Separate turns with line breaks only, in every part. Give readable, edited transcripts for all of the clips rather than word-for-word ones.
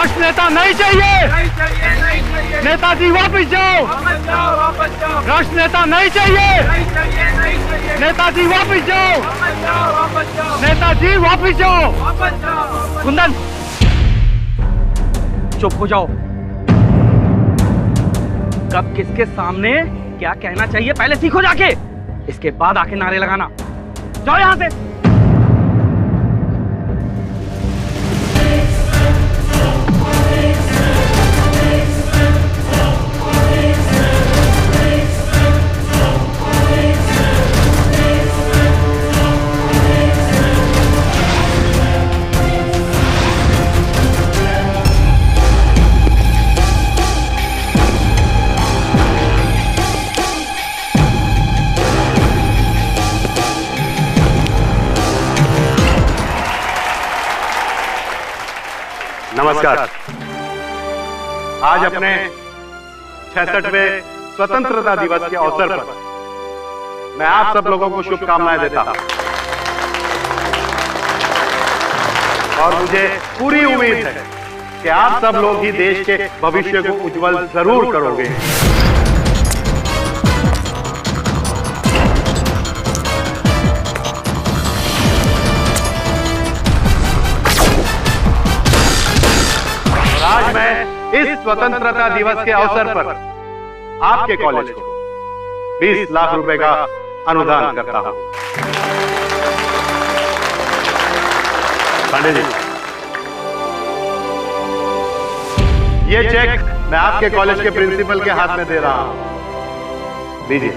राष्ट्र नेता नहीं चाहिए, नेताजी वापस जाओ, राष्ट्र नेता नहीं चाहिए, नेताजी वापस जाओ, नेताजी वापस जाओ। कुंदन चुप हो जाओ। कब किसके सामने क्या कहना चाहिए पहले सीखो जाके, इसके बाद आके नारे लगाना। जाओ यहां से।
नमस्कार। आज अपने 66वें स्वतंत्रता दिवस के अवसर पर मैं आप सब लोगों को शुभकामनाएं देता हूं और मुझे पूरी उम्मीद है कि आप सब लोग ही देश के भविष्य को उज्जवल जरूर करोगे। आज मैं इस स्वतंत्रता दिवस के अवसर पर आपके कॉलेज को 20 लाख रुपए का अनुदान करता हूं। पांडे जी, ये चेक मैं आपके कॉलेज के प्रिंसिपल के हाथ में दे रहा हूं। लीजिए।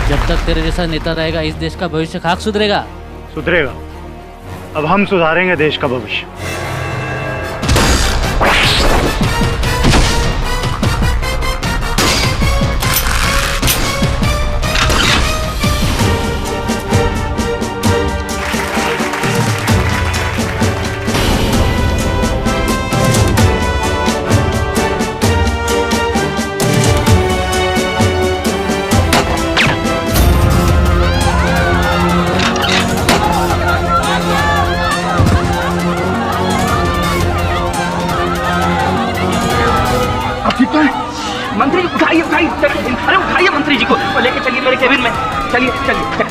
जब तक तेरे जैसा नेता रहेगा इस देश का भविष्य खाक सुधरेगा।
सुधरेगा। अब हम सुधारेंगे देश का भविष्य। मंत्री जी उठाइए, उठाइए, अरे उठाइए मंत्री जी को लेके चलिए मेरे केबिन में। चलिए चलिए।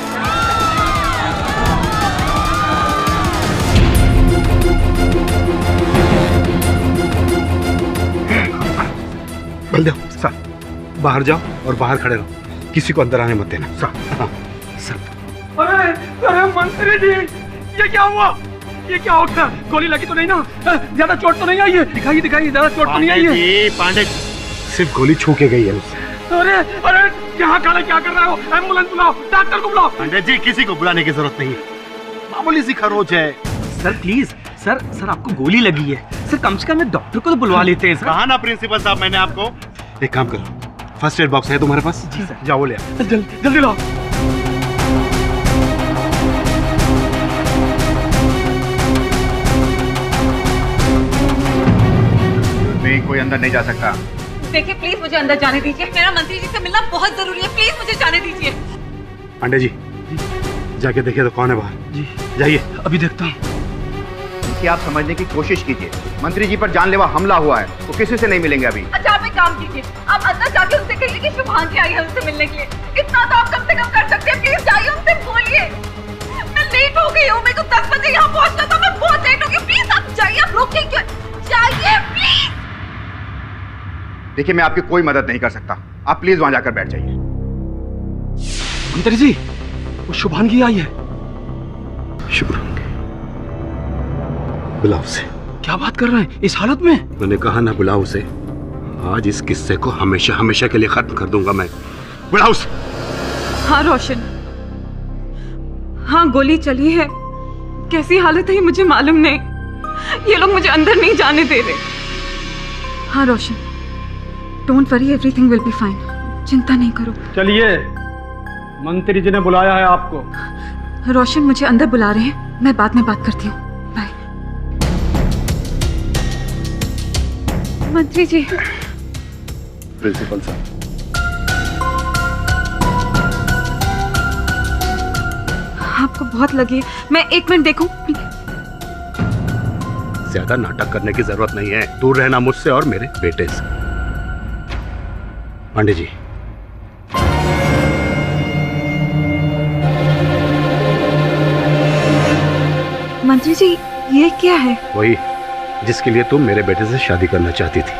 बलदेव सर, बाहर जाओ और बाहर खड़े रहो, किसी को अंदर आने मत देना। सर। हाँ सर।
अरे अरे मंत्री जी, ये क्या हुआ? ये क्या हो गया? गोली लगी तो नहीं ना? ज्यादा चोट तो नहीं आई है? दिखाइए दिखाइए, ज्यादा चोट तो नहीं आई है?
पांडे जी, सिर्फ गोली छू के गई है उससे।
अरे अरे यहाँ खड़े क्या कर रहे हो? एम्बुलेंस बुलाओ, डॉक्टर को बुलाओ।
पांडे जी, किसी को बुलाने की जरूरत नहीं है, मामूली सी खरोच है।
सर प्लीज, सर आपको गोली लगी है, सर कम से कम एक डॉक्टर को तो बुलवा लेते हैं।
कहा ना प्रिंसिपल साहब, मैंने आपको। एक काम करो, फर्स्ट एड बॉक्स है तुम्हारे पास?
जी सर।
जाओ ले आओ।
जल्दी लाओ।
नहीं, कोई अंदर नहीं जा सकता।
देखिए प्लीज मुझे अंदर जाने दीजिए, मेरा मंत्री जी से मिलना बहुत जरूरी है, प्लीज मुझे जाने दीजिए।
पांडे जी, जाके देखिए तो कौन है बाहर। जी जाइए।
अभी देखता हूँ।
कि आप समझने की कोशिश कीजिए, मंत्री जी पर जानलेवा हमला हुआ है, वो किसी से नहीं मिलेंगे अभी।
अच्छा आप एक काम कीजिए, आप अंदर जाके उनसे कहिए कि शुभांगी आई है उनसे मिलने के लिए। इतना तो आप कम से कम कर सकते हैं, प्लीज जाइए उनसे बोलिए। मैं लेट हो गई हूँ, मेरे को 10 बजे यहाँ पहुँचना था, मैं बहुत लेट हो गई। प्लीज आप जाइए, आप रोकिए क्यों? जाइए प्लीज।
देखिए मैं आपकी कोई मदद नहीं कर सकता, आप प्लीज वहां जाकर बैठ जाइए।
मंत्री जी, वो शुभांगी आई है।
शुभांगी? बुलाओ उसे।
क्या बात कर रहे हैं इस हालत में?
मैंने कहा ना बुलाओ उसे, आज इस किस्से को हमेशा हमेशा के लिए खत्म कर दूंगा मैं। बुलाओ उसे।
हाँ रोशन, हाँ गोली चली है, कैसी हालत है ये मुझे मालूम नहीं, ये लोग मुझे अंदर नहीं जाने दे रहे। हाँ Roshan, don't worry, everything will be fine, चिंता नहीं करो।
चलिए, मंत्री जी ने बुलाया है आपको।
रोशन मुझे अंदर बुला रहे हैं, मैं बाद में बात करती हूँ, बाय। मंत्री जी।
प्रिंसिपल साहब,
आप आपको बहुत लगी है। मैं 1 मिनट देखूं?
ज्यादा नाटक करने की जरूरत नहीं है। दूर रहना मुझसे और मेरे बेटे से। पांडे जी,
मंत्री जी, ये क्या है?
वही जिसके लिए तुम मेरे बेटे से शादी करना चाहती थी।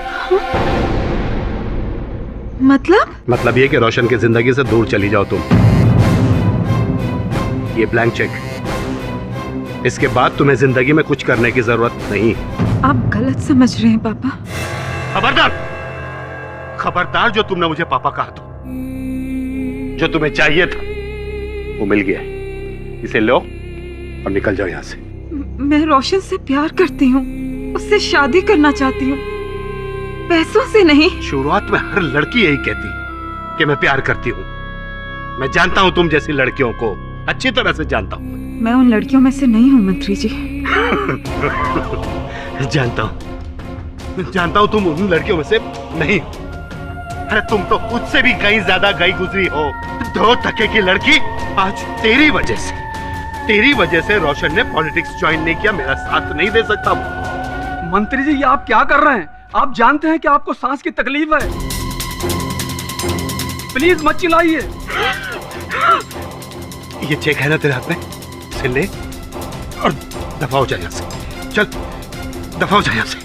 मतलब
ये कि रोशन की जिंदगी से दूर चली जाओ तुम। ये ब्लैंक चेक, इसके बाद तुम्हें जिंदगी में कुछ करने की जरूरत नहीं।
आप गलत समझ रहे हैं पापा।
खबरदार, खबरदार, जो तुमने मुझे पापा कहा था। जो तुम्हें चाहिए था वो मिल गया। इसे लो और निकल जाओ यहां से।
मैं रोशन से प्यार करती हूँ, उससे शादी करना चाहती हूँ, पैसों से नहीं।
शुरुआत में हर लड़की यही कहती है कि मैं प्यार करती हूँ। मैं जानता हूँ तुम जैसी लड़कियों को, अच्छी तरह से जानता हूँ।
मैं उन लड़कियों में से नहीं हूँ मंत्री जी।
जानता हूँ तुम उन लड़कियों में से नहीं। अरे तुम तो उससे भी कहीं ज्यादा गई गुजरी हो। 2 टके की लड़की। आज तेरी वजह से रोशन ने पॉलिटिक्स ज्वाइन नहीं किया, मेरा साथ नहीं दे सकता।
मंत्री जी, ये आप क्या कर रहे हैं? आप जानते हैं कि आपको सांस की तकलीफ है। प्लीज मत चिल्लाइए।
ये चेक है ना तेरे हाथ में, इसे ले और दफा हो जाए यहाँ से। चल दफा हो जाए यहाँ से।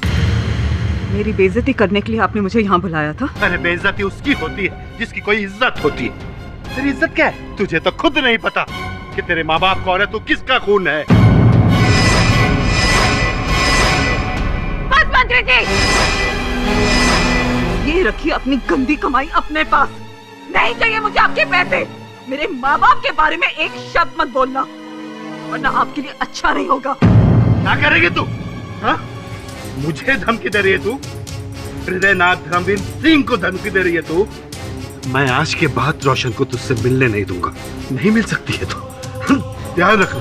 मेरी बेइज्जती करने के लिए आपने मुझे यहाँ बुलाया था?
अरे बेइज्जती उसकी होती है जिसकी कोई इज्जत होती है। तेरी इज्जत क्या है? तुझे तो खुद नहीं पता कि तेरे माँ बाप कौन है, तू किसका खून है।
बस मंत्री जी, ये रखिए अपनी गंदी कमाई अपने पास। नहीं चाहिए मुझे आपके पैसे। मेरे माँ बाप के बारे में एक शब्द मत बोलना, वरना आपके लिए अच्छा नहीं होगा।
क्या करेगी तू? हाँ? मुझे धमकी दे रही है तू? हृदयनाथ धर्मवीर सिंह को धमकी दे रही है तू? मैं आज के बाद रोशन को तुझसे मिलने नहीं दूंगा। नहीं मिल सकती है तो ध्यान रखना।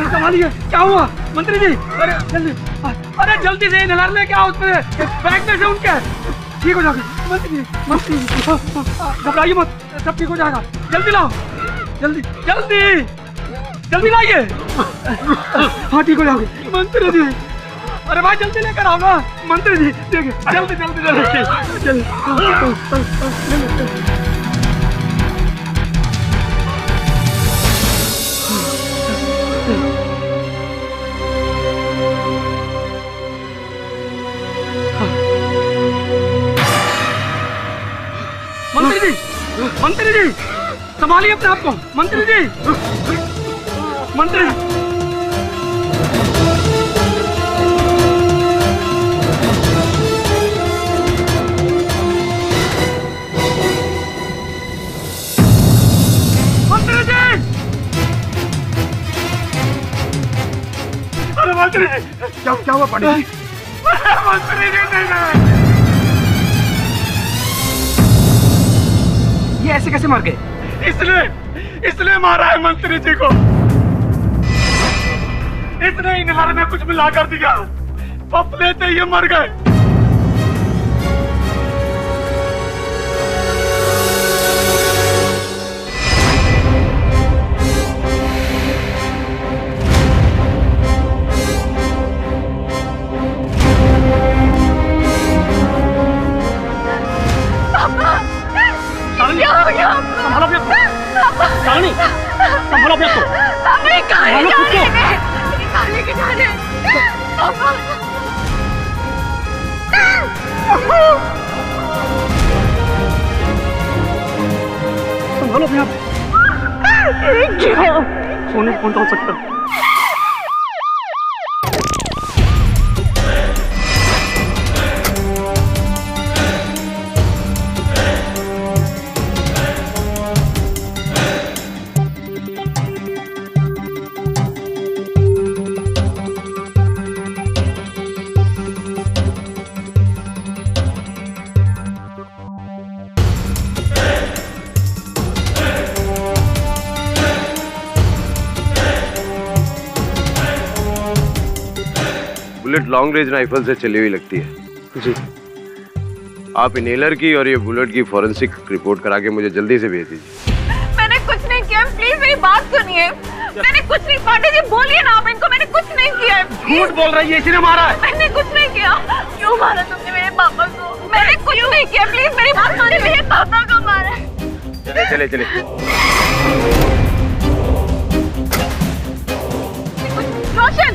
संभालिए, क्या हुआ मंत्री जी? अरे जल्दी से नहर लेके आओ, उसमें बैग में से उनके। ठीक हो जाएगा मंत्री जी, घबराइए मत, सब ठीक हो जाएगा। जल्दी लाओ, जल्दी लाइए। हाँ ठीक हो जाओगे मंत्री जी। अरे भाई जल्दी लेकर आओ ना मंत्री जी। देखिए जल्दी मंत्री जी संभालिए अपने आप को। मंत्री जी अरे मंत्री जी
क्या हुआ पंडित जी?
मंत्री जी नहीं।
ये ऐसे कैसे मर गए?
इसलिए मारा है मंत्री जी को। इसने इन नहर में कुछ मिला कर दिया, पप लेते ही ये मर गए। संभालो अपने आप। सोने कौन हो सकता?
बुलेट लॉन्ग रेंज राइफल से चली हुई लगती है।
जी
आप इनहेलर की और ये बुलेट की फॉरेंसिक रिपोर्ट करा के मुझे जल्दी से भेज दीजिए।
मैंने कुछ नहीं किया, प्लीज मेरी बात सुनिए। मैंने कुछ नहीं, पांडे जी बोलिए ना आप इनको, मैंने कुछ नहीं किया है।
झूठ बोल रही है, इसी ने मारा है।
मैंने कुछ नहीं किया। क्यों मारा तुमने मेरे पापा को? मैंने कुछ नहीं किया, प्लीज मेरी बात सुनिए। मेरे पापा को मारा।
चले चले चले।
रोशन,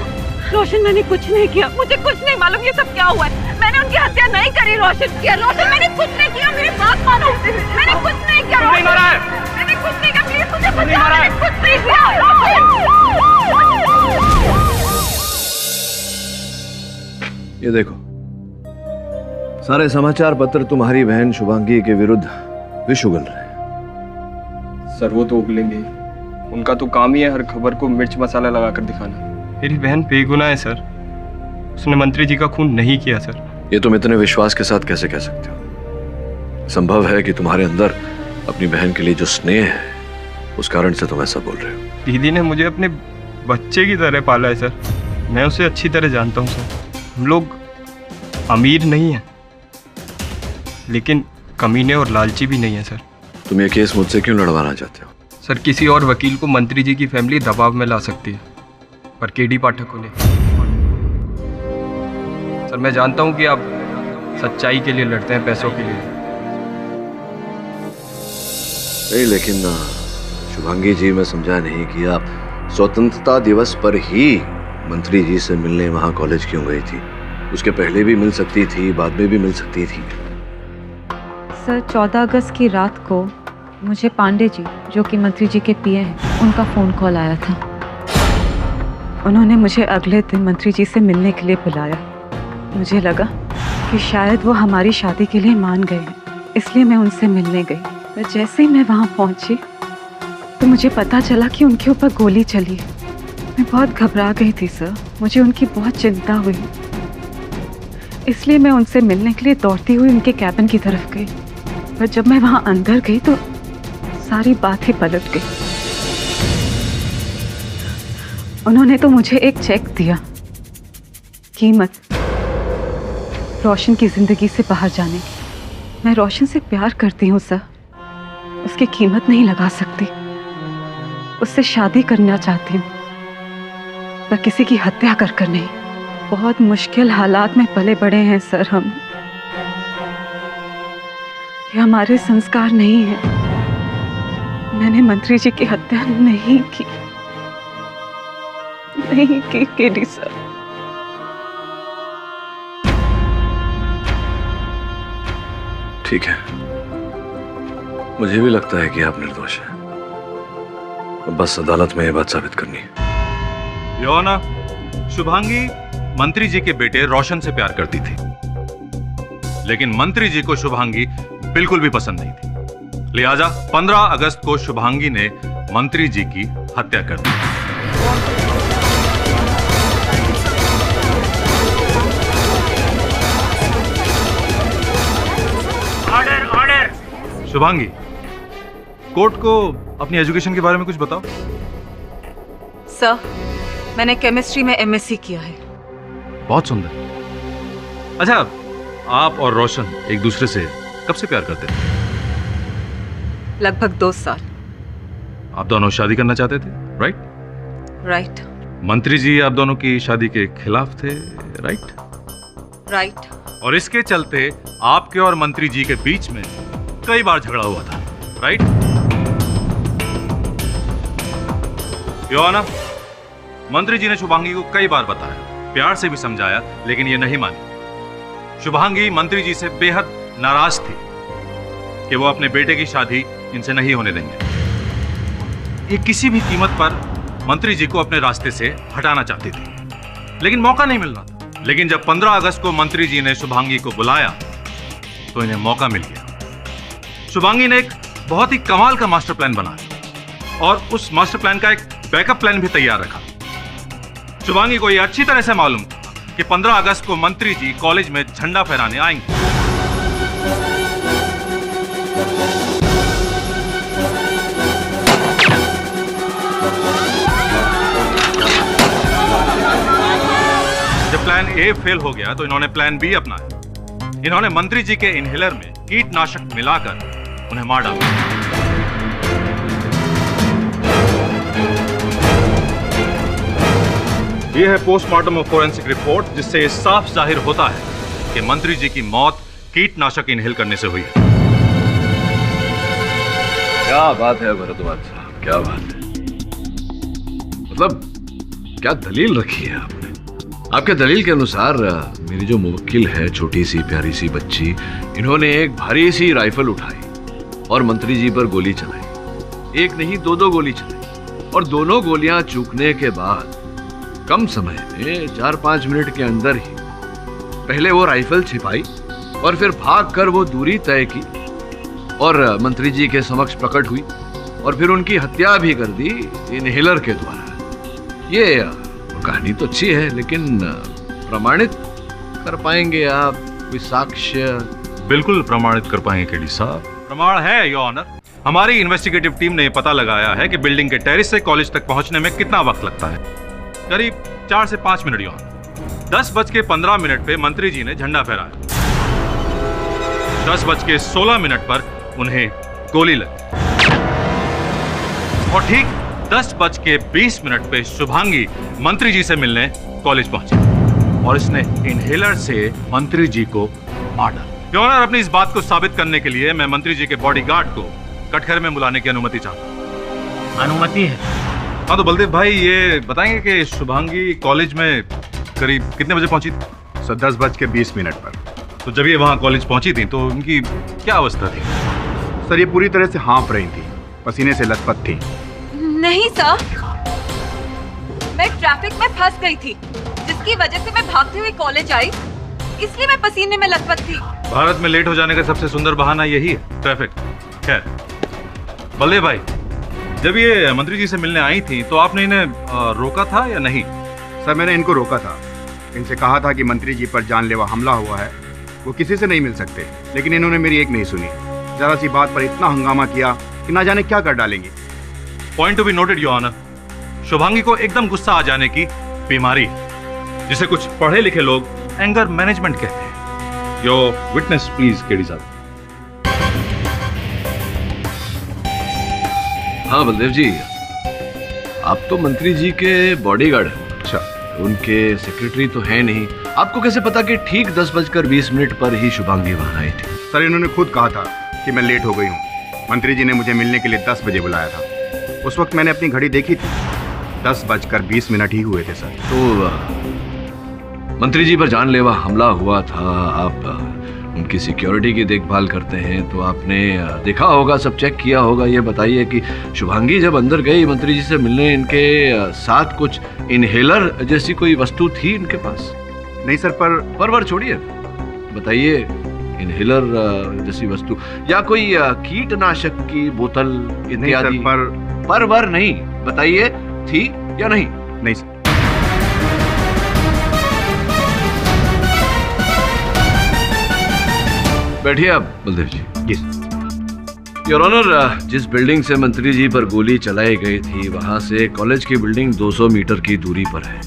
रोशन मैंने कुछ नहीं किया, मुझे कुछ नहीं मालूम ये सब क्या हुआ है। मैंने उनकी हत्या नहीं करी रोशन। किया रोशन, मैंने कुछ नहीं किया, मेरी बात मानो। मैंने कुछ नहीं किया।
नहीं मारा है।
मैंने कुछ नहीं किया, प्लीज मुझे
नहीं मारा है।
मैंने कुछ नहीं किया।
ये देखो, सारे समाचार पत्र तुम्हारी बहन शुभांगी के विरुद्ध विष उगल रहे हैं।
सर वो तो उगलेंगे, उनका तो काम ही है हर खबर को मिर्च मसाला लगाकर दिखाना। मेरी बहन बेगुनाह है सर, उसने मंत्री जी का खून नहीं किया सर।
ये तुम इतने विश्वास के साथ कैसे कह सकते हो? संभव है कि तुम्हारे अंदर अपनी बहन के लिए जो स्नेह है उस कारण से तुम ऐसा बोल रहे हो।
दीदी ने मुझे अपने बच्चे की तरह पाला है सर, मैं उसे अच्छी तरह जानता हूँ सर। हम लोग अमीर नहीं हैं, लेकिन कमीने और लालची भी नहीं है सर।
तुम ये केस मुझसे क्यों लड़वाना चाहते हो?
सर किसी और वकील को मंत्री जी की फैमिली दबाव में ला सकती है, पर केडी पाठक को नहीं। सर मैं जानता हूँ कि आप सच्चाई के लिए लड़ते हैं, पैसों के लिए
नहीं, लेकिन शुभांगी जी, मैं समझा नहीं कि आप स्वतंत्रता दिवस पर ही मंत्री जी से मिलने वहां कॉलेज क्यों गई थी? उसके पहले भी मिल सकती थी, बाद में भी मिल सकती थी।
सर 14 अगस्त की रात को मुझे पांडे जी, जो कि मंत्री जी के पीए हैं, उनका फ़ोन कॉल आया था। उन्होंने मुझे अगले दिन मंत्री जी से मिलने के लिए बुलाया। मुझे लगा कि शायद वो हमारी शादी के लिए मान गए हैं, इसलिए मैं उनसे मिलने गई। तो जैसे ही मैं वहाँ पहुँची तो मुझे पता चला कि उनके ऊपर गोली चली है। मैं बहुत घबरा गई थी सर, मुझे उनकी बहुत चिंता हुई, इसलिए मैं उनसे मिलने के लिए दौड़ती हुई उनके कैबिन की तरफ गई। पर जब मैं वहाँ अंदर गई तो सारी बात ही पलट गई। उन्होंने तो मुझे एक चेक दिया, कीमत रोशन की जिंदगी से बाहर जाने की। मैं रोशन से प्यार करती हूँ सर, उसकी कीमत नहीं लगा सकती। उससे शादी करना चाहती हूँ, पर किसी की हत्या कर कर नहीं। बहुत मुश्किल हालात में पले बड़े हैं सर हम। ये हमारे संस्कार नहीं है। मैंने मंत्री जी की हत्या नहीं की केडी सर।
ठीक है, मुझे भी लगता है कि आप निर्दोष हैं। अब बस अदालत में ये बात साबित करनी है।
योर ऑनर, शुभांगी मंत्री जी के बेटे रोशन से प्यार करती थी, लेकिन मंत्री जी को शुभांगी बिल्कुल भी पसंद नहीं थी। लिहाजा 15 अगस्त को शुभांगी ने मंत्री जी की हत्या कर दी।
Order order.
शुभांगी, कोर्ट को अपनी एजुकेशन के बारे में कुछ बताओ।
सर मैंने केमिस्ट्री में एमएससी किया है।
बहुत सुंदर। अच्छा, आप और रोशन एक दूसरे से कब से प्यार करते थे?
लगभग 2 साल।
आप दोनों शादी करना चाहते थे, राइट?
राइट।
मंत्री जी आप दोनों की शादी के खिलाफ थे, राइट?
राइट।
और इसके चलते आपके और मंत्री जी के बीच में कई बार झगड़ा हुआ था, राइट? योर ऑनर, मंत्री जी ने शुभांगी को कई बार बताया, प्यार से भी समझाया, लेकिन ये नहीं मानी। शुभांगी मंत्री जी से बेहद नाराज थी कि वो अपने बेटे की शादी इनसे नहीं होने देंगे। ये किसी भी कीमत पर मंत्री जी को अपने रास्ते से हटाना चाहती थी, लेकिन मौका नहीं मिल रहा था। लेकिन जब 15 अगस्त को मंत्री जी ने शुभांगी को बुलाया तो इन्हें मौका मिल गया। शुभांगी ने एक बहुत ही कमाल का मास्टर प्लान बनाया और उस मास्टर प्लान का एक बैकअप प्लान भी तैयार रखा। शुभांगी को यह अच्छी तरह से मालूम था कि 15 अगस्त को मंत्री जी कॉलेज में झंडा फहराने आएंगे। जब प्लान ए फेल हो गया तो इन्होंने प्लान बी अपनाया। इन्होंने मंत्री जी के इनहेलर में कीटनाशक मिलाकर उन्हें मार डाला। यह है पोस्टमार्टम और फोरेंसिक रिपोर्ट, जिससे साफ जाहिर होता है कि मंत्री जी की मौत कीटनाशक इनहेल करने से हुई है।
क्या बात है भरद्वाज साहब, क्या बात है। मतलब क्या दलील रखी है आपने? आपके दलील के अनुसार मेरी जो मुवक्किल है, छोटी सी प्यारी सी बच्ची, इन्होंने एक भारी सी राइफल उठाई और मंत्री जी पर गोली चलाई। एक नहीं, दो गोली चलाई, और दोनों गोलियां चूकने के बाद कम समय में 4-5 मिनट के अंदर ही पहले वो राइफल छिपाई और फिर भागकर वो दूरी तय की और मंत्री जी के समक्ष प्रकट हुई और फिर उनकी हत्या भी कर दी इनहेलर के द्वारा। ये कहानी तो अच्छी है, लेकिन प्रमाणित कर पाएंगे आप कोई साक्ष्य?
बिल्कुल प्रमाणित कर पाएंगे केडी साहब। प्रमाण है योर ऑनर। हमारी इन्वेस्टिगेटिव टीम ने पता लगाया है कि बिल्डिंग के टेरेस से कॉलेज तक पहुंचने में कितना वक्त लगता है। करीब 4 से 5 मिनट योर ऑनर। 10:15 पे मंत्री जी ने झंडा फहराया। 10:16 पर उन्हें गोली लगी और ठीक 10:20 पे शुभांगी मंत्री जी से मिलने कॉलेज पहुंची और इसने इनहेलर से मंत्री जी को मार डाला। योर ऑनर, अपनी इस बात को साबित करने के लिए मैं मंत्री जी के बॉडीगार्ड को कटघरे में बुलाने की अनुमति चाहता हूं।
अनुमति है?
हाँ तो बलदेव भाई ये बताएंगे कि शुभांगी कॉलेज में करीब कितने बजे पहुंची थी?
सर 10:20 पर।
तो जब ये वहां कॉलेज पहुंची थी तो उनकी क्या अवस्था थी?
सर ये पूरी तरह से हाँफ रही थी, पसीने से लथपथ थी।
नहीं सर, मैं ट्रैफिक में फंस गई थी, जिसकी वजह से मैं भागते हुए कॉलेज आई, इसलिए मैं पसीने में लथपथ थी।
भारत में लेट हो जाने का सबसे सुंदर बहाना यही है, ट्रैफिक। खैर बलदेव भाई, जब ये मंत्री जी से मिलने आई थी तो आपने इन्हें रोका था या नहीं?
सर मैंने इनको रोका था, इनसे कहा था कि मंत्री जी पर जानलेवा हमला हुआ है, वो किसी से नहीं मिल सकते, लेकिन इन्होंने मेरी एक नहीं सुनी। जरा सी बात पर इतना हंगामा किया कि ना जाने क्या कर डालेंगे।
Point to be noted your honour. Shubhangi को एकदम गुस्सा आ जाने की बीमारी है, जिसे कुछ पढ़े लिखे लोग एंगर मैनेजमेंट कहते हैं। योर विटनेस प्लीज केडी साहब।
हाँ बलदेव जी, आप तो मंत्री जी के बॉडीगार्ड हैं। अच्छा, उनके सेक्रेटरी तो है नहीं। आपको कैसे पता कि ठीक 10:20 पर ही शुभांगी वहां आई थी?
सर इन्होंने खुद कहा था कि मैं लेट हो गई हूँ। मंत्री जी ने मुझे मिलने के लिए 10 बजे बुलाया था। उस वक्त मैंने अपनी घड़ी देखी थी, 10:20 ही हुए थे सर।
तो मंत्री जी पर जानलेवा हमला हुआ था, आप उनकी सिक्योरिटी की देखभाल करते हैं, तो आपने देखा होगा, सब चेक किया होगा। ये बताइए कि शुभांगी जब अंदर गई मंत्री जी से मिलने, इनके साथ कुछ इनहेलर जैसी कोई वस्तु थी इनके पास?
नहीं सर,
पर छोड़िए, बताइए इनहेलर जैसी वस्तु या कोई कीटनाशक की बोतल इत्यादि? पर नहीं, बताइए थी या नहीं?
नहीं सर।
बैठिए आप बलदेव जी।
यस
योर ऑनर, जिस बिल्डिंग से मंत्री जी पर गोली चलाई गई थी वहां से कॉलेज की बिल्डिंग 200 मीटर की दूरी पर है।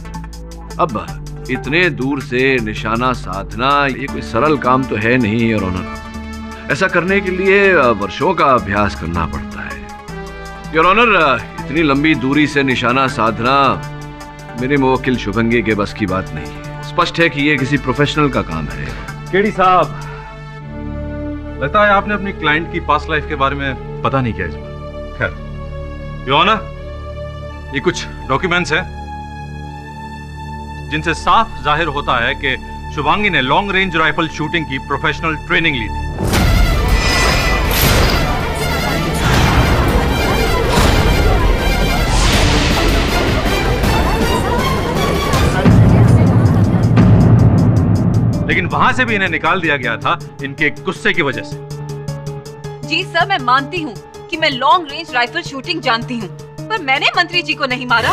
अब इतने दूर से निशाना साधना ये कोई सरल काम तो है नहीं योर ऑनर। ऐसा करने के लिए वर्षों का अभ्यास करना पड़ता है। योर ऑनर, इतनी लंबी दूरी से निशाना साधना मेरे मुवक्किल शुभांगी के बस की बात नहीं है। स्पष्ट है कि ये किसी प्रोफेशनल का काम है।
केडी साहब, लगता है आपने अपनी क्लाइंट की पास्ट लाइफ के बारे में पता नहीं किया इस बार। खैर योर ऑनर, ये कुछ डॉक्यूमेंट्स हैं जिनसे साफ जाहिर होता है कि शुभांगी ने लॉन्ग रेंज राइफल शूटिंग की प्रोफेशनल ट्रेनिंग ली थी। लेकिन वहां से भी इन्हें निकाल दिया गया था इनके गुस्से की वजह से।
जी सर, मैं मानती हूँ कि मैं लॉन्ग रेंज राइफल शूटिंग जानती हूँ, पर मैंने मंत्री जी को नहीं मारा।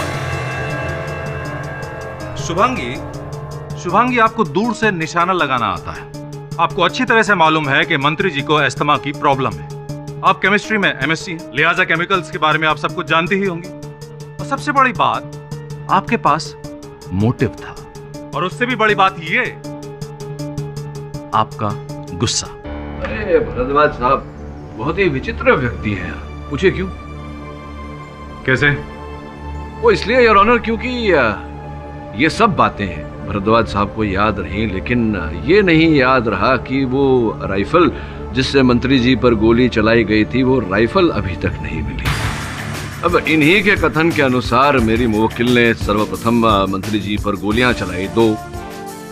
शुभांगी आपको दूर से निशाना लगाना आता है। आपको अच्छी तरह से मालूम है कि मंत्री जी को अस्थमा की प्रॉब्लम है। आप केमिस्ट्री में एमएससी हैं, लिहाजा केमिकल्स के बारे में आप सब कुछ जानती ही होंगी। और सबसे बड़ी बात, आपके पास मोटिव था। और उससे भी बड़ी बात ये आपका गुस्सा।
अरे भरद्वाज साहब बहुत ही विचित्र व्यक्ति हैं। पूछे क्यों?
कैसे?
वो इसलिए योर ऑनर क्योंकि ये सब बातें हैं भरद्वाज साहब को याद रही, लेकिन ये नहीं याद रहा कि वो राइफल जिससे मंत्री जी पर गोली चलाई गई थी, वो राइफल अभी तक नहीं मिली। अब इन्हीं के कथन के अनुसार मेरी मुवक्किल ने सर्वप्रथम मंत्री जी पर गोलियां चलाई 2,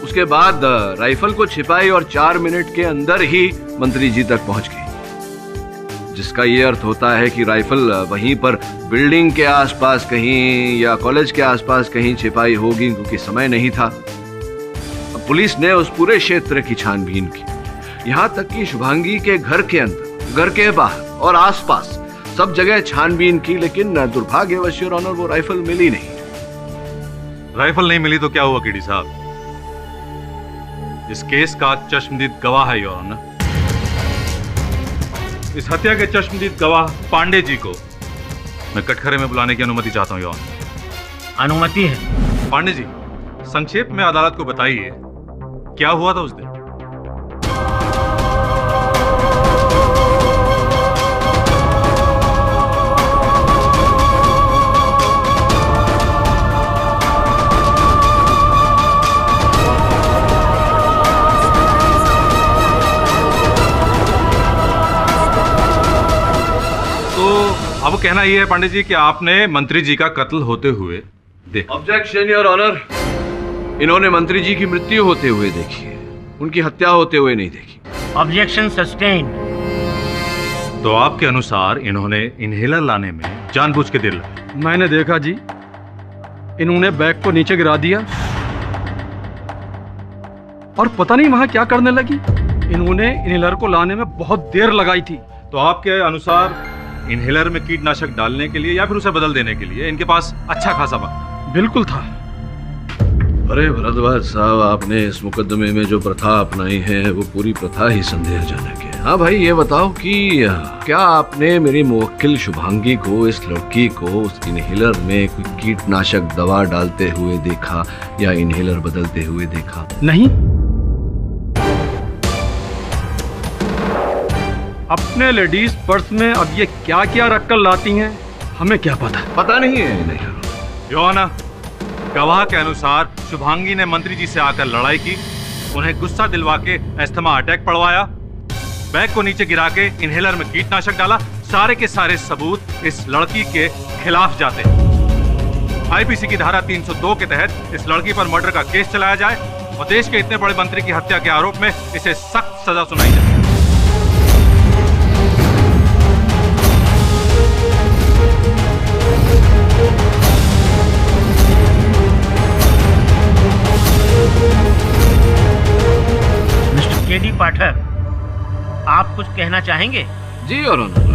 उसके बाद राइफल को छिपाई और 4 मिनट के अंदर ही मंत्री जी तक पहुंच गई, जिसका ये अर्थ होता है कि राइफल वहीं पर बिल्डिंग के आसपास कहीं या कॉलेज के आसपास कहीं छिपाई होगी, क्योंकि समय नहीं था। अब पुलिस ने उस पूरे क्षेत्र की छानबीन की, यहाँ तक कि शुभांगी के घर के अंदर, घर के बाहर और आसपास सब जगह छानबीन की, लेकिन दुर्भाग्यवश योर ऑनर वो राइफल मिली नहीं।
राइफल नहीं मिली तो क्या हुआ केडी साहब? इस केस का चश्मदीद गवाह है योर ऑनर। इस हत्या के चश्मदीद गवाह पांडे जी को मैं कटघरे में बुलाने की अनुमति चाहता हूं योर ऑनर।
अनुमति है?
पांडे जी, संक्षेप में अदालत को बताइए क्या हुआ था उस दिन। अब कहना यह है पांडे जी कि आपने मंत्री जी का कत्ल होते हुए देखा।
ऑब्जेक्शन योर ऑनर, इन्होंने मंत्री जी की मृत्यु होते हुए देखी है, उनकी हत्या होते हुए नहीं देखी।
Objection sustained.
तो आपके अनुसार इन्होंने इनहेलर लाने में जानबूझ के देर लगाई?
मैंने देखा जी, इन्होंने बैग को नीचे गिरा दिया और पता नहीं वहां क्या करने लगी। इन्होंने इनहेलर को लाने में बहुत देर लगाई थी।
तो आपके अनुसार इनहेलर में कीटनाशक डालने के लिए या फिर उसे बदल देने के लिए इनके पास अच्छा खासा वक्त?
बिल्कुल था।
अरे भरद्वाज साहब, आपने इस मुकदमे में जो प्रथा अपनाई है वो पूरी प्रथा ही संदेहजनक है। हाँ भाई, ये बताओ कि क्या आपने मेरी मुवक्किल शुभांगी को, इस लड़की को, उस इनहेलर में कोई कीटनाशक दवा डालते हुए देखा या इनहेलर बदलते हुए देखा?
नहीं। अपने लेडीज पर्स में अब ये क्या क्या रखकर लाती हैं, हमें क्या पता?
पता नहीं है इन्हें।
योर ऑनर, गवाह के अनुसार शुभांगी ने मंत्री जी से आकर लड़ाई की, उन्हें गुस्सा दिलवा के अस्थमा अटैक पड़वाया, बैग को नीचे गिरा के इनहेलर में कीटनाशक डाला। सारे के सारे सबूत इस लड़की के खिलाफ जाते हैं। आईपीसी की धारा 302 के तहत इस लड़की पर मर्डर का केस चलाया जाए और देश के इतने बड़े मंत्री की हत्या के आरोप में इसे सख्त सजा सुनाई जाए।
मिस्टर केडी पाठक, आप कुछ कहना चाहेंगे?
जी योर ऑनर,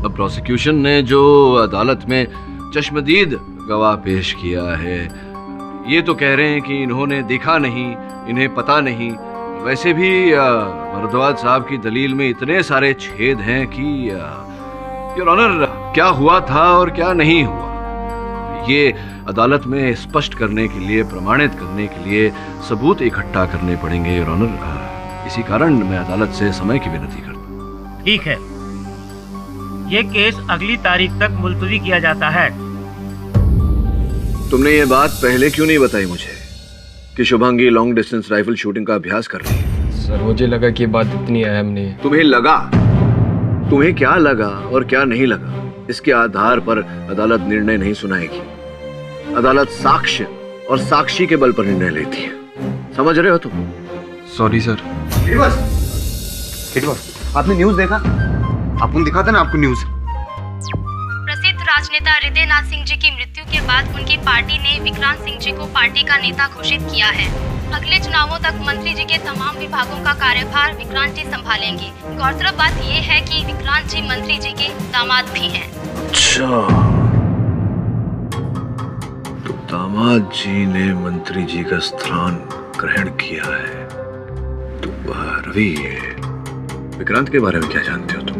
अब प्रोसिक्यूशन ने जो अदालत में चश्मदीद गवाह पेश किया है, ये तो कह रहे हैं कि इन्होंने देखा नहीं, इन्हें पता नहीं। वैसे भी भरद्वाज साहब की दलील में इतने सारे छेद हैं कि योर ऑनर, क्या हुआ था और क्या नहीं हुआ, ये अदालत में स्पष्ट करने के लिए, प्रमाणित करने के लिए सबूत इकट्ठा करने पड़ेंगे योर ऑनर। इसी कारण मैं अदालत से समय की विनती करता हूं।
ठीक है, ये केस अगली तारीख तक मुलतवी किया जाता है।
तुमने ये बात पहले क्यों नहीं बताई मुझे कि Shubhangi long distance rifle shooting का अभ्यास कर रही है?
सर, मुझे लगा कि बात इतनी अहम नहीं है।
तुम्हें लगा? तुम्हें क्या लगा और क्या नहीं लगा, इसके आधार पर अदालत निर्णय नहीं सुनाएगी। अदालत साक्ष्य और साक्षी के बल पर निर्णय लेती है। समझ रहे हो तुम?
Sorry sir.
आपने न्यूज़ देखा? आपने दिखा था ना आपको न्यूज़।
प्रसिद्ध राजनेता हृदयनाथ सिंह जी की मृत्यु के बाद उनकी पार्टी ने विक्रांत सिंह जी को पार्टी का नेता घोषित किया है। अगले चुनावों तक मंत्री जी के तमाम विभागों का कार्यभार विक्रांत जी संभालेंगे। गौरतलब बात ये है कि विक्रांत जी मंत्री जी के दामाद भी हैं।
अच्छा, तो दामाद जी ने मंत्री जी का स्थान ग्रहण किया है। तो रवि, विक्रांत के बारे में क्या जानते हो तुम?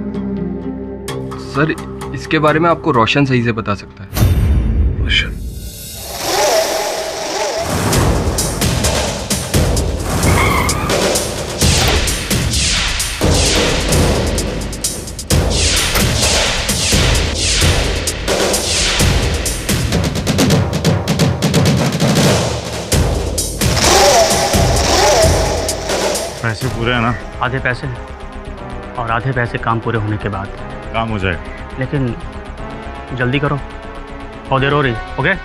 सर, इसके बारे में आपको रोशन सही से बता सकता है।
रोशन?
पैसे पूरे हैं ना?
आधे पैसे और आधे पैसे काम पूरे होने के बाद
काम हो जाएगा।
लेकिन जल्दी करो, बहुत देर हो रही। Okay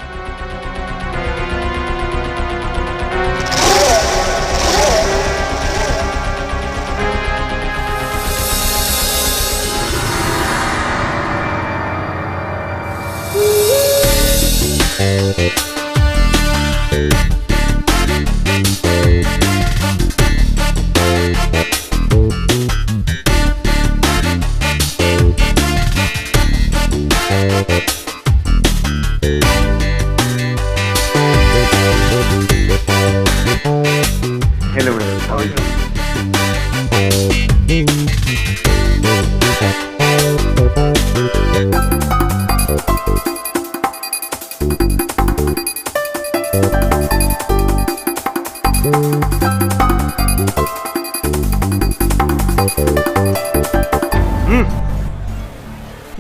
hello madam, how are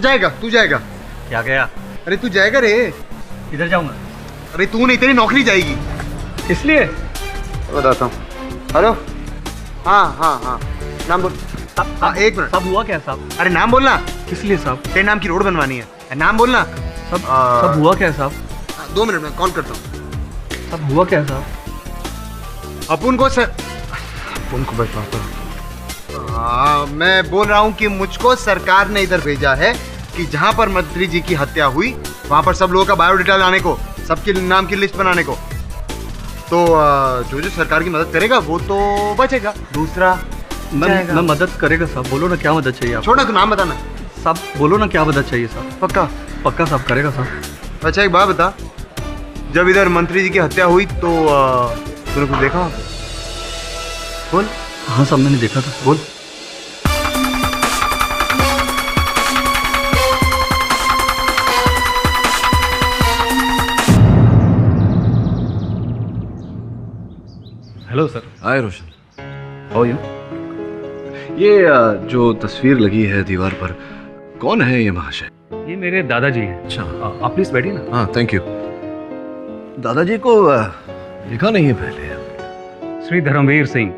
जाएगा? तू जाएगा?
क्या गया?
अरे तू जाएगा रे।
किधर जाऊंगा?
अरे तू नहीं, तेरी नौकरी जाएगी।
इसलिए
बताता हूँ। हेलो, हाँ, नाम बोल। एक मिनट।
सब हुआ क्या साहब?
अरे नाम बोलना।
किस लिए साहब?
तेरे नाम की रोड बनवानी है, नाम बोलना।
सब हुआ क्या साहब?
2 मिनट में कॉल करता हूँ।
सब हुआ क्या साहब?
अपुन को बताता हूँ। मैं बोल रहा हूँ कि मुझको सरकार ने इधर भेजा है कि जहाँ पर मंत्री जी की हत्या हुई वहाँ पर सब लोगों का बायोडाटा लाने को, सबके नाम की लिस्ट बनाने को। तो जो सरकार की मदद करेगा वो तो बचेगा, दूसरा
मैं मदद करेगा साहब। बोलो ना क्या मदद चाहिए?
छोड़ना, तू नाम बताना
साहब। बोलो ना क्या मदद चाहिए साहब? पक्का साहब, करेगा साहब।
अच्छा एक बात बता, जब इधर मंत्री जी की हत्या हुई तो तूने कुछ देखा? बोल।
हाँ साहब, मैंने देखा था।
बोल।
Hello sir.
Hi Roshan,
how you?
ये जो तस्वीर लगी है दीवार पर, कौन है ये महाशय?
ये मेरे दादाजी हैं।
अच्छा,
आप प्लीज बैठिए ना।
हाँ थैंक यू। दादाजी को देखा नहीं है पहले।
श्री धर्मवीर सिंह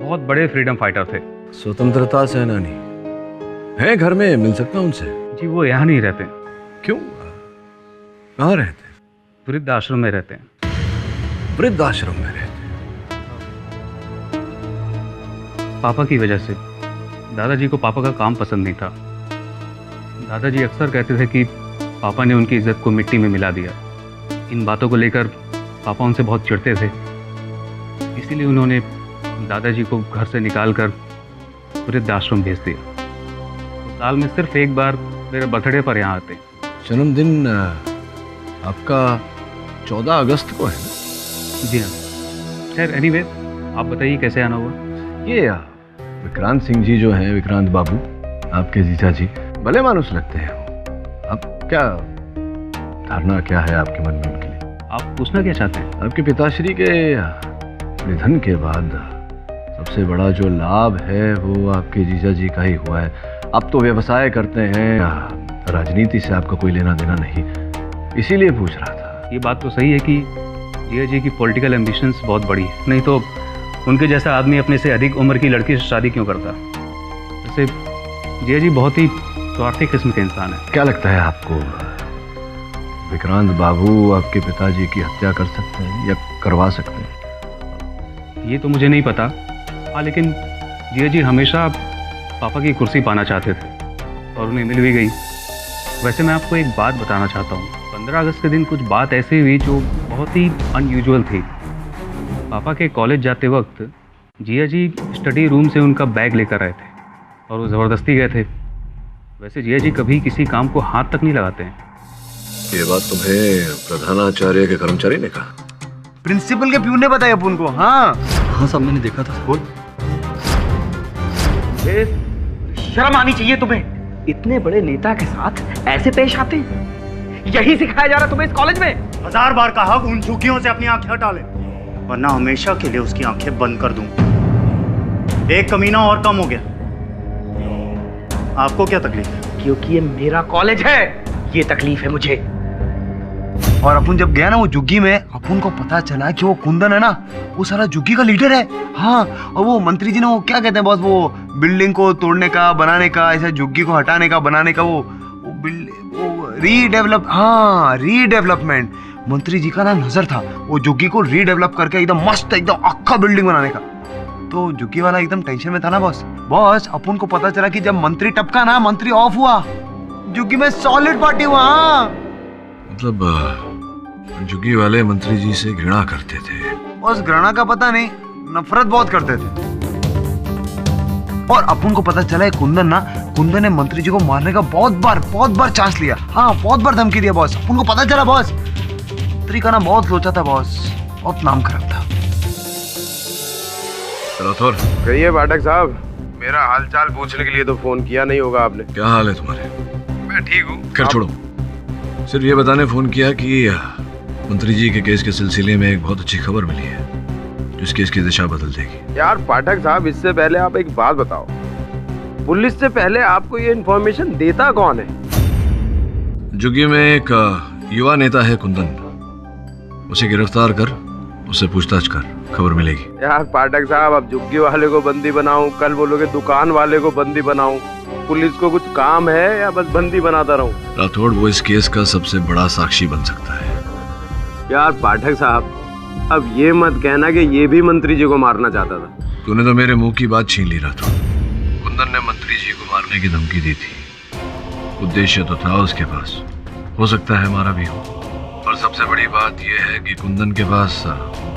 बहुत बड़े फ्रीडम फाइटर थे,
स्वतंत्रता सेनानी है। घर में मिल सकता हूँ उनसे?
जी वो यहाँ नहीं रहते।
क्यों, कहाँ रहते?
वृद्ध आश्रम में रहते हैं।
वृद्ध आश्रम में रहते?
पापा की वजह से। दादाजी को पापा का काम पसंद नहीं था। दादाजी अक्सर कहते थे कि पापा ने उनकी इज्जत को मिट्टी में मिला दिया। इन बातों को लेकर पापा उनसे बहुत चिढ़ते थे। इसीलिए उन्होंने दादाजी को घर से निकालकर वृद्ध आश्रम भेज दिया। तो साल में सिर्फ एक बार मेरे बर्थडे पर यहाँ आते।
जन्मदिन आपका 14 अगस्त को है ना?
जी हाँ। खैर एनीवे, आप बताइए कैसे आना हुआ?
ये विक्रांत सिंह जी जो हैं, विक्रांत बाबू, आपके जीजा जी, भले मानुस लगते हैं। अब क्या धारणा क्या है आपके मन में उनके लिए?
आप पूछना क्या चाहते हैं?
आपके पिताश्री के निधन के बाद सबसे बड़ा जो लाभ है वो आपके जीजा जी का ही हुआ है। आप तो व्यवसाय करते हैं, राजनीति से आपका कोई लेना देना नहीं, इसीलिए पूछ रहा था।
ये बात तो सही है कि जीजा जी की पॉलिटिकल एम्बिशंस बहुत बड़ी है, नहीं तो उनके जैसा आदमी अपने से अधिक उम्र की लड़की से शादी क्यों करता? वैसे जीजा जी बहुत ही स्वार्थी किस्म के इंसान है।
क्या लगता है आपको, विक्रांत बाबू आपके पिताजी की हत्या कर सकते हैं या करवा सकते हैं?
ये तो मुझे नहीं पता। हाँ, लेकिन जीजा जी हमेशा पापा की कुर्सी पाना चाहते थे और उन्हें मिल भी गई। वैसे मैं आपको एक बात बताना चाहता हूँ। 15 अगस्त के दिन कुछ बात ऐसी हुई जो बहुत ही अनयूजुअल थी। पापा के कॉलेज जाते वक्त जिया जी स्टडी रूम से उनका बैग लेकर आए थे और वो ज़बरदस्ती गए थे। वैसे जिया जी कभी किसी काम को हाथ तक नहीं लगाते हैं।
ये बात तुम्हें प्रधानाचार्य के कर्मचारी ने कहा?
प्रिंसिपल के प्यून ने बताया अपन को। हाँ
सब मैंने देखा था।
बोल।
शर्म आनी चाहिए तुम्हें। इतने बड़े नेता के साथ ऐसे पेश आते हैं? यही सिखाया जा रहा तुम्हें इस कॉलेज में?
1000 बार कहा उन झुकियों से अपनी आंखें हटा ले, वरना हमेशा के लिए उसकी आंखें बंद कर दूं। एक कमीना और कम हो गया। आपको क्या तकलीफ है?
क्योंकि ये मेरा कॉलेज है, ये तकलीफ है मुझे।
और अपन जब गया ना वो झुग्गी में, अपन को पता चला कि वो कुंदन है ना, वो सारा झुग्गी का लीडर है। हाँ, और वो मंत्री जी ने वो क्या कहते हैं बॉस, वो बिल्डिंग को तोड़ने का, बनाने का, ऐसा झुग्गी को हटाने का, बनाने का, वो रीडेवलपमेंट मंत्री जी का ना नजर था, वो झुग्गी को रीडेवलप करके एकदम मस्त, एकदम अक्खा बिल्डिंग बनाने का। तो झुग्गी वाला एकदम टेंशन में था ना बॉस। अपन को पता चला कि जब मंत्री टपका ना, मंत्री ऑफ हुआ, झुग्गी में सॉलिड पार्टी हुआ।
मतलब झुग्गी वाले मंत्री जी से घृणा करते थे।
बस घृणा का पता नहीं, नफरत बहुत करते थे। और अपन को पता चला कुंदन ने मंत्री जी को मारने का बहुत बार चांस लिया। हाँ, बहुत बार धमकी दिया बॉस। अपन को पता चला बॉस, मंत्री का ना बहुत लोचा था बॉस, बहुत नाम खराब था।
राठौर,
कहिए पाठक साहब, मेरा हालचाल पूछने के लिए तो फोन किया नहीं होगा आपने।
क्या हाल है तुम्हारे?
मैं ठीक हूँ।
खैर छोड़ो, सिर्फ ये बताने फोन किया कि मंत्री जी के केस के सिलसिले में एक बहुत अच्छी खबर मिली है जो इस केस की दिशा बदल देगी।
यार पाठक साहब, इससे पहले आप एक बात बताओ, पुलिस से पहले आपको ये इन्फॉर्मेशन देता कौन है?
झुग्गी में एक युवा नेता है कुंदन, उसे गिरफ्तार कर, उससे पूछताछ कर, खबर मिलेगी।
यार पाठक साहब, अब झुग्गी वाले को बंदी बनाऊं, कल बोलोगे दुकान वाले को बंदी बनाऊं, पुलिस को कुछ काम है या बस बंदी बनाता रहूं?
राठौड़, वो इस केस का सबसे बड़ा साक्षी बन सकता है।
यार पाठक साहब, अब ये मत कहना कि ये भी मंत्री जी को मारना चाहता था।
तूने तो मेरे मुंह की बात छीन ली राठौड़। कुंदन ने मंत्री जी को मारने की धमकी दी थी, उद्देश्य तो था उसके पास, हो सकता है हमारा भी हो। और सबसे बड़ी बात यह है कि कुंदन के पास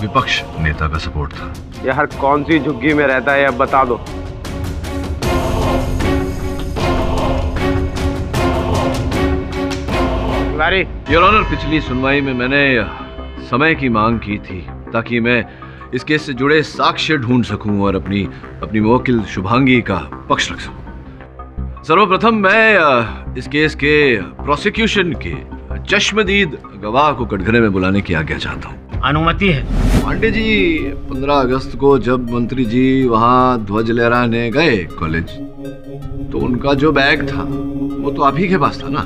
विपक्ष नेता का सपोर्ट था।
यार कौन सी झुग्गी में रहता है अब बता दो।
योर ऑनर, पिछली सुनवाई में मैंने समय की मांग की थी ताकि मैं इस केस से जुड़े साक्ष्य ढूंढ सकूं और अपनी मुवक्किल शुभांगी का पक्ष रख सकूं। सर्वप्रथम मैं इस केस के प्रोसिक्यूशन के चश्मदीद गवाह को कटघरे में बुलाने की आज्ञा चाहता हूँ।
अनुमति है।
पांडे जी, 15 अगस्त को जब मंत्री जी वहाँ ध्वज लहराने गए कॉलेज, तो उनका जो बैग था वो तो आप ही के पास था ना?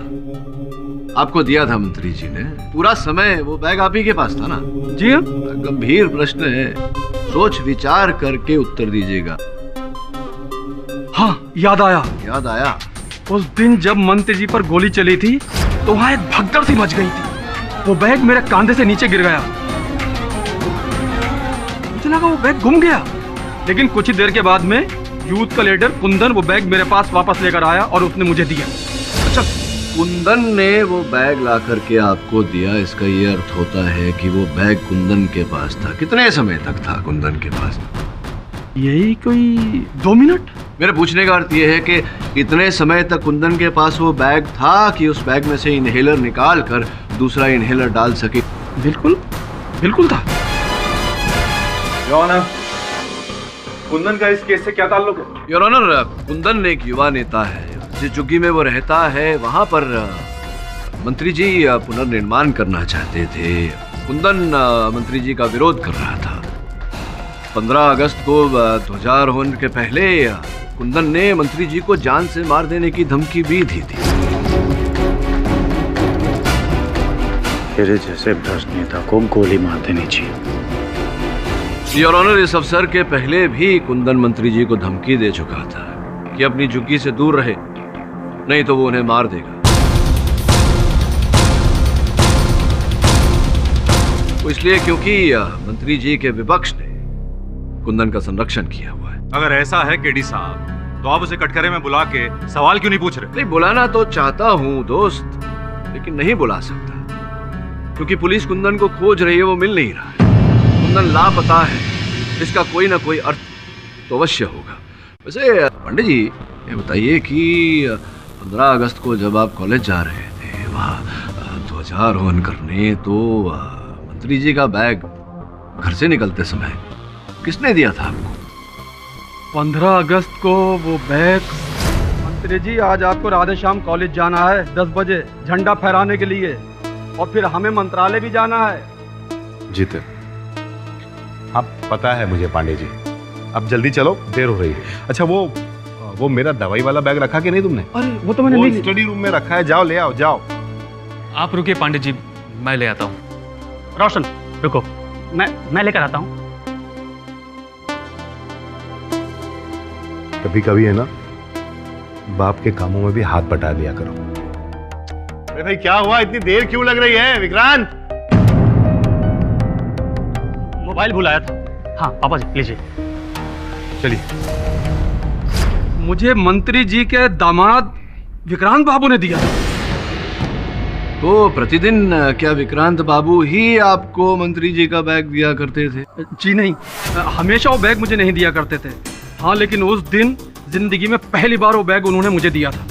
आपको दिया था मंत्री जी ने, पूरा समय वो बैग आप ही के पास था ना?
जी हाँ।
गंभीर प्रश्न है, सोच विचार करके उत्तर दीजिएगा।
हाँ, याद आया। उस दिन जब मंत्री जी पर गोली चली थी तो वहां एक भगदड़ सी मच गई थी। वो बैग मेरे कांधे से नीचे गिर गया, मुझे लगा वो बैग गुम गया, लेकिन कुछ ही देर के बाद में यूथ का लीडर कुंदन वो बैग मेरे पास वापस लेकर आया और उसने मुझे दिया।
अच्छा, कुंदन ने वो बैग ला करके आपको दिया, इसका ये अर्थ होता है कि वो बैग कुंदन के पास था। कितने समय तक था कुंदन के पास?
यही कोई 2 मिनट।
मेरे पूछने का अर्थ ये है कि इतने समय तक कुंदन के पास वो बैग था कि उस बैग में से इनहेलर निकाल कर दूसरा इनहेलर डाल सके।
बिल्कुल था।
योर ऑनर, कुंदन का इस केस से क्या ताल्लुक है?
योर ऑनर, कुंदन एक युवा नेता है, जिस झुग्गी में वो रहता है वहां पर मंत्री जी पुनर्निर्माण करना चाहते थे। कुंदन मंत्री जी का विरोध कर रहा था। 15 अगस्त को ध्वजारोहण के पहले कुंदन ने मंत्री जी को जान से मार देने की धमकी भी दी थी।
तेरे जैसे भ्रष्ट नेता को गोली मार देनी चाहिए।
योर ऑनर, इस अवसर के पहले भी कुंदन मंत्री जी को धमकी दे चुका था कि अपनी झुग्गी से दूर रहे, नहीं तो वो उन्हें मार देगा। वो इसलिए क्योंकि मंत्री जी के विपक्ष ने कुंदन का संरक्षण किया हुआ है।
अगर ऐसा है केडी साहब, तो आप उसे कटघरे में बुला के सवाल क्यों नहीं पूछ रहे?
नहीं, बुलाना तो चाहता हूँ दोस्त, लेकिन नहीं बुला सकता क्योंकि पुलिस कुंदन को खोज रही है, वो मिल नहीं रहा है। कुंदन लापता है, इसका कोई ना कोई अर्थ तो अवश्य होगा। वैसे पंडित जी, ये बताइए कि 15 अगस्त को जब आप कॉलेज जा रहे थे वहाँ ध्वजारोहण करने, तो मंत्री जी का बैग घर से निकलते समय किसने दिया था आपको?
15 अगस्त को वो बैग। मंत्री जी, आज आपको राधे श्याम कॉलेज जाना है 10 बजे झंडा फहराने के लिए, और फिर हमें मंत्रालय भी जाना है।
जीते, आप पता है मुझे पांडे जी, अब जल्दी चलो, देर हो रही है। अच्छा, वो मेरा दवाई वाला बैग रखा कि नहीं तुमने?
अरे वो तो मैंने नहीं,
स्टडी रूम में रखा है, जाओ ले आओ, जाओ।
आप रुकिए पांडे जी, मैं ले आता हूँ।
रोशन रुको, मैं लेकर आता हूँ।
कभी कभी है ना, बाप के कामों में भी हाथ बटा लिया करो।
अरे भाई क्या हुआ, इतनी देर क्यों लग रही है विक्रांत?
मोबाइल भुलाया था। हाँ पापा जी लीजिए।
चलिए।
मुझे मंत्री जी के दामाद विक्रांत बाबू ने दिया।
तो प्रतिदिन क्या विक्रांत बाबू ही आपको मंत्री जी का बैग दिया करते थे?
जी नहीं, हमेशा वो बैग मुझे नहीं दिया करते थे। हाँ, लेकिन उस दिन जिंदगी में पहली बार वो बैग उन्होंने मुझे दिया था।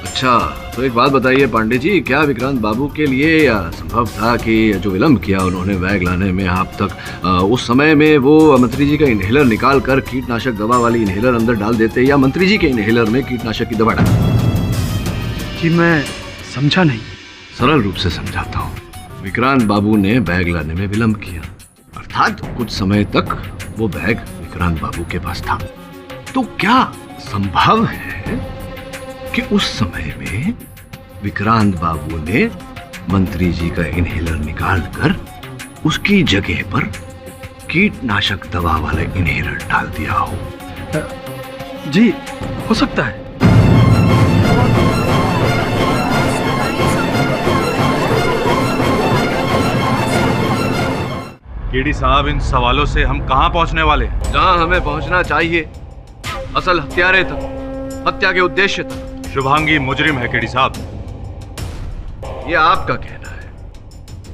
अच्छा, तो एक बात बताइए पांडे जी, क्या विक्रांत बाबू के लिए संभव था कि जो विलम्ब किया उन्होंने बैग लाने में आप तक, उस समय में वो मंत्री जी का इनहेलर निकाल कर कीटनाशक दवा वाली इनहेलर अंदर डाल देते, या मंत्री जी के इनहेलर में कीटनाशक की दवा डाल?
जी मैं समझा नहीं।
सरल रूप से समझाता हूँ। विक्रांत बाबू ने बैग लाने में विलम्ब किया, अर्थात कुछ समय तक वो बैग विक्रांत बाबू के पास था। तो क्या संभव है कि उस समय में विक्रांत बाबू ने मंत्री जी का इनहेलर निकालकर उसकी जगह पर कीटनाशक दवा वाला इनहेलर डाल दिया हो?
जी हो सकता है।
केडी साहब, इन सवालों से हम कहां पहुंचने वाले हैं?
जहां हमें पहुंचना चाहिए, असल हत्यारे तक, हत्या के उद्देश्य तक।
शुभांगी मुजरिम है केडी साहब।
ये आपका कहना है,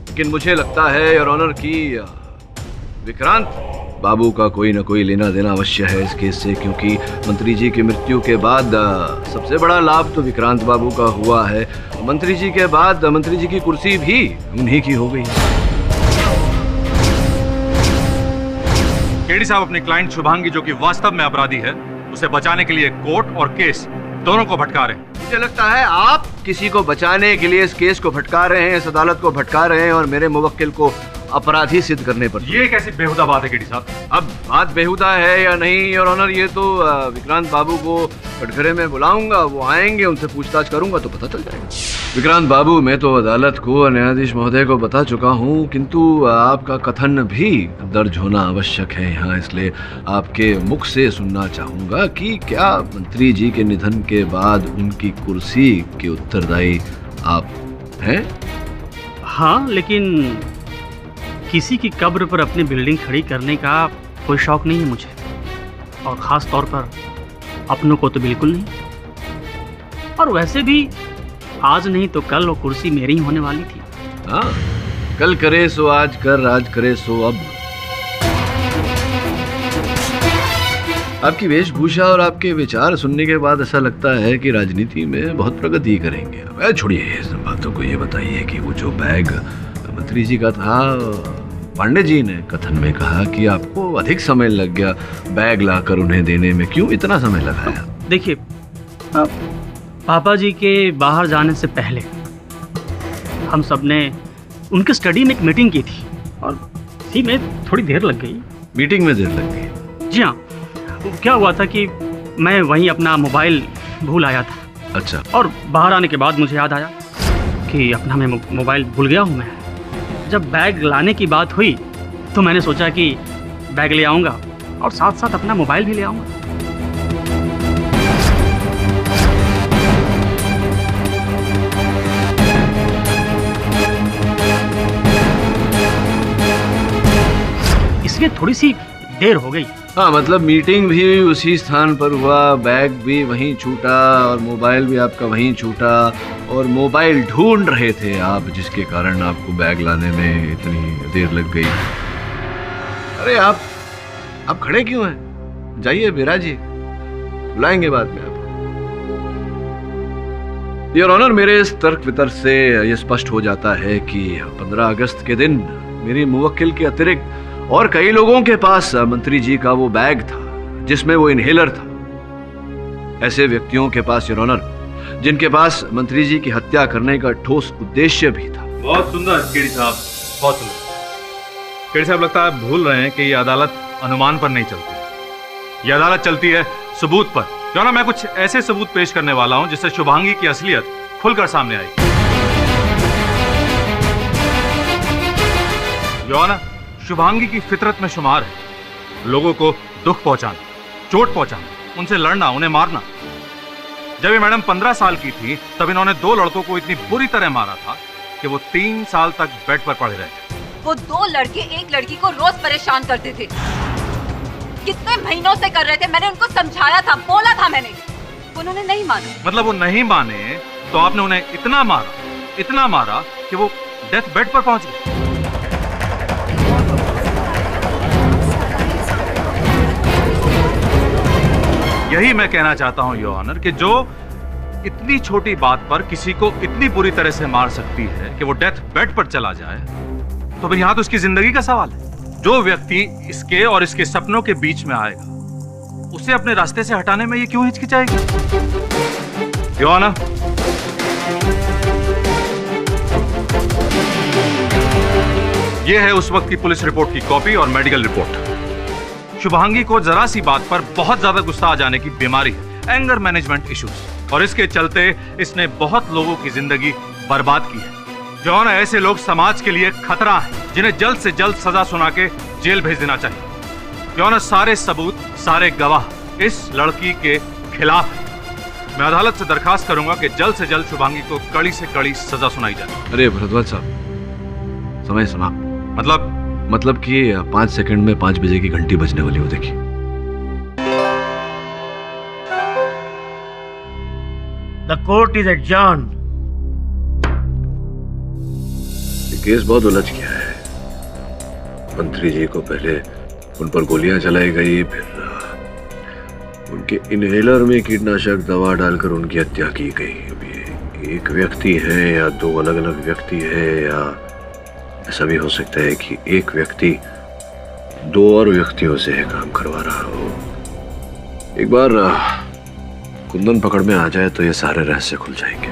लेकिन मुझे लगता है योर ऑनर की विक्रांत बाबू का कोई ना कोई लेना देना अवश्य है इस केस से, क्योंकि मंत्री जी की मृत्यु के बाद सबसे बड़ा लाभ तो विक्रांत बाबू का हुआ है। मंत्री जी के बाद मंत्री जी की कुर्सी भी उन्हीं की हो गई।
केडी साहब, अपने क्लाइंट शुभांगी जो कि वास्तव में अपराधी है, उसे बचाने के लिए कोर्ट और केस दोनों को भटका रहे हैं।
मुझे लगता है आप किसी को बचाने के लिए इस केस को भटका रहे हैं, इस अदालत को भटका रहे हैं और मेरे मुवक्किल को अपराधी सिद्ध करने पर।
ये कैसी बेहुदा बात है केडी साहब?
अब बात बेहुदा है या नहीं योर ऑनर, ये तो विक्रांत बाबू को कटघरे में बुलाऊंगा, वो आएंगे, उनसे पूछताछ करूंगा तो पता चल जाएगा। विक्रांत बाबू, मैं तो अदालत को, न्यायाधीश महोदय को बता चुका हूँ, किंतु आपका कथन भी दर्ज होना आवश्यक है यहाँ, इसलिए आपके मुख से सुनना चाहूंगा कि क्या मंत्री जी के निधन के बाद उनकी कुर्सी के उत्तरदायी आप हैं?
हाँ, लेकिन किसी की कब्र पर अपनी बिल्डिंग खड़ी करने का कोई शौक नहीं है मुझे, और ख़ास तौर पर अपनों को तो बिल्कुल नहीं। और वैसे भी आज नहीं तो कल वो कुर्सी मेरी ही होने वाली थी।
हाँ, कल करे सो आज कर, आज करे सो अब। आपकी वेशभूषा और आपके विचार सुनने के बाद ऐसा लगता है कि राजनीति में बहुत प्रगति करेंगे। अब छोड़िए इस बातों को, ये बताइए कि वो जो बैग मंत्री जी का था, पांडे जी ने कथन में कहा कि आपको अधिक समय लग गया बैग लाकर उन्हें देने में, क्यों इतना समय लगाया?
देखिए, पापा जी के बाहर जाने से पहले हम सब ने उनके स्टडी में एक मीटिंग की थी, और इसी में थोड़ी देर लग गई।
मीटिंग में देर लग गई?
जी हाँ, क्या हुआ था कि मैं वहीं अपना मोबाइल भूल आया था।
अच्छा।
और बाहर आने के बाद मुझे याद आया कि अपना मैं मोबाइल भूल गया हूँ मैं। जब बैग लाने की बात हुई तो मैंने सोचा कि बैग ले आऊँगा और साथ साथ अपना मोबाइल भी ले आऊँगा। इसलिए थोड़ी सी देर हो गई।
हाँ, मतलब मीटिंग भी उसी स्थान पर हुआ, बैग भी वहीं छूटा और मोबाइल भी आपका वहीं छूटा, और मोबाइल ढूंढ रहे थे आप, जिसके कारण आपको बैग लाने में इतनी देर लग गई। अरे आप खड़े क्यों हैं? जाइए बिराजिए, बुलाएंगे बाद में आपको। योर ऑनर, मेरे इस तर्क वितर्क से यह स्पष्ट हो जाता है कि 15 अगस्त के दिन मेरी मुवक्किल के अतिरिक्त और कई लोगों के पास मंत्री जी का वो बैग था जिसमें वो इनहेलर था। ऐसे व्यक्तियों के पास योर ऑनर, जिनके पास मंत्री जी की हत्या करने का ठोस उद्देश्य भी था।
बहुत सुंदर केडी साहब, बहुत सुंदर। केडी साहब, लगता है भूल रहे हैं कि ये अदालत अनुमान पर नहीं चलती, ये अदालत चलती है सबूत पर। क्यों ना मैं कुछ ऐसे सबूत पेश करने वाला हूं जिससे शुभांगी की असलियत खुलकर सामने आई। योना, शुभांगी की फितरत में शुमार है लोगों को दुख पहुंचाना, चोट पहुंचाना, उनसे लड़ना, उन्हें मारना। जब ये मैडम 15 साल की थी तब इन्होंने 2 लड़कों को इतनी बुरी तरह मारा था कि वो 3 साल तक बेड पर पड़े रहे।
वो 2 लड़के एक लड़की को रोज परेशान करते थे, कितने महीनों से कर रहे थे। मैंने उनको समझाया था, बोला था मैंने, उन्होंने नहीं माना।
मतलब वो नहीं माने तो आपने उन्हें इतना मारा कि वो डेथ बेड पर पहुंच गए। यही मैं कहना चाहता हूं योर ऑनर कि जो इतनी छोटी बात पर किसी को इतनी बुरी तरह से मार सकती है कि वो डेथ बेड पर चला जाए, तो फिर यहां तो उसकी जिंदगी का सवाल है। जो व्यक्ति इसके और इसके सपनों के बीच में आएगा, उसे अपने रास्ते से हटाने में ये क्यों हिचकिचाएगी? योर ऑनर, ये है उस वक्त की पुलिस रिपोर्ट की कॉपी और मेडिकल रिपोर्ट। शुभांगी को जरा सी बात पर बहुत ज्यादा गुस्सा आ जाने की बीमारी है, एंगर मैनेजमेंट इश्यूज, और इसके चलते इसने बहुत लोगों की जिंदगी बर्बाद की है। जो ना ऐसे लोग समाज के लिए खतरा हैं, जिन्हें जल्द से जल्द सजा सुना के जेल भेज देना चाहिए। जो ना सारे सबूत, सारे गवाह इस लड़की के खिलाफ है। मैं अदालत से दरखास्त करूंगा कि जल्द से जल्द शुभांगी को कड़ी से कड़ी सजा सुनाई जाए।
अरे भरद्वाज साहब, समय समाप्त। मतलब कि 5 सेकंड में 5 बजे की घंटी बजने वाली हो, देखिए।
The court is adjourned.
ये केस बहुत उलझ गया है। मंत्री जी को पहले उन पर गोलियां चलाई गई, फिर उनके इनहेलर में कीटनाशक दवा डालकर उनकी हत्या की गई। अब ये एक व्यक्ति है या 2 अलग अलग व्यक्ति है, या ऐसा भी हो सकता है कि एक व्यक्ति 2 और व्यक्तियों से काम करवा रहा हो। एक बार कुंदन पकड़ में आ जाए तो ये सारे रहस्य खुल जाएंगे।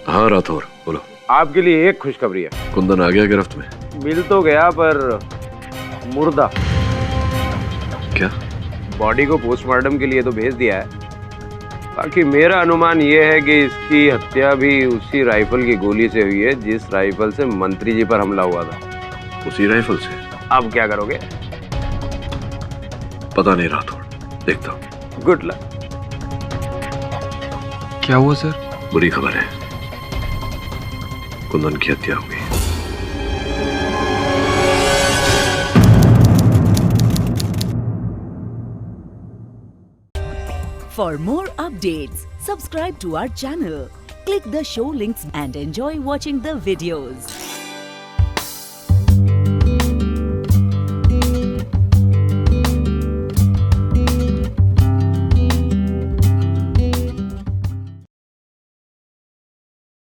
हाँ राठौर, बोलो।
आपके लिए एक खुशखबरी है।
कुंदन आ गया गिरफ्त में?
मिल तो गया पर मुर्दा।
क्या?
बॉडी को पोस्टमार्टम के लिए तो भेज दिया है, बाकी मेरा अनुमान यह है कि इसकी हत्या भी उसी राइफल की गोली से हुई है जिस राइफल से मंत्री जी पर हमला हुआ था।
उसी राइफल से?
अब क्या करोगे?
पता नहीं राठौर, देखता हूँ।
Good luck.
क्या हुआ सर? बुरी खबर है, कुंदन की हत्या हुई।
For more updates, subscribe to our channel, click the show links and enjoy watching the videos.